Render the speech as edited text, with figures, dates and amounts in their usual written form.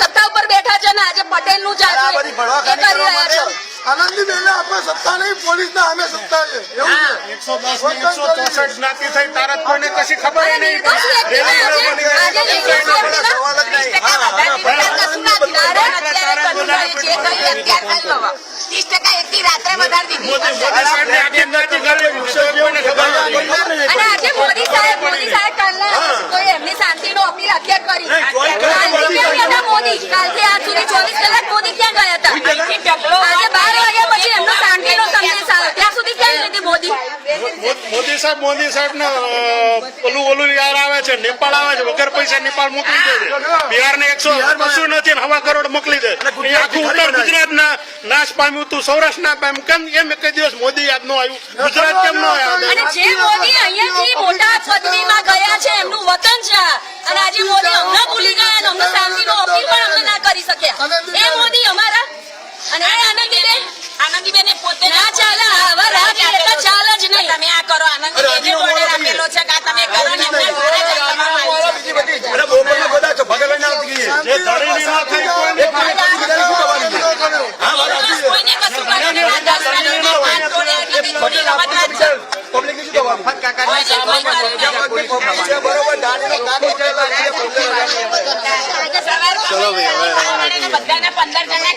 સત્તા ઉપર બેઠા છે ને આજે પટેલ નું આનંદીબેન આપણે સત્તા નહીં, પોલીસ ના અમે સત્તા છે. 164 જ્ઞાતિ થઈ તારા કોઈને કશી ખબર નહીં. મોદી સાહેબ એમની શાંતિ નો અપીલ અત્યારે કરી મોદી કાલથી આજ સુધી 24 કલાક મોદી ક્યાં ગયા હતા? આજે 12 વાગ્યા પછી એમનો શાંતિ નો સંદેશ આવ્યો, ત્યાં સુધી ક્યાં લીધી મોદી? મોદી સાહેબ ને ઓલું યાર આવે છે, નેપાળ આવે છે, વગર પૈસા નેપાળ મોકલી દે છે. બિહાર ને 180 નથી, 1.25 કરોડ મોકલી દે. આખું ઉત્તર ગુજરાત ના નાશ પામ્યું તું, સૌરાષ્ટ્ર ના પામ્યું. કેમ એમ એક દિવસ મોદી યાદ ન આવ્યું? ગુજરાત કેમ ન આવ્યું? અને જે મોદી અહીંયાથી મોટા પદવીમાં ગયા છે, એમનું વતન છે, અને આજે મોદી અમને ભૂલી ગયા અને અમને શાંતિનો અપીલ પણ અમને ના કરી શક્યા. એ મોદી અમારા અને આનંદીબેન પોતે ના ચાલે. આવા રાત એટલે ચાલે જ નહીં. તમે આ કરો, આનંદીબેન ઓર્ડર આપેલો છે કે તમે કરો ને બધાને 15 જણા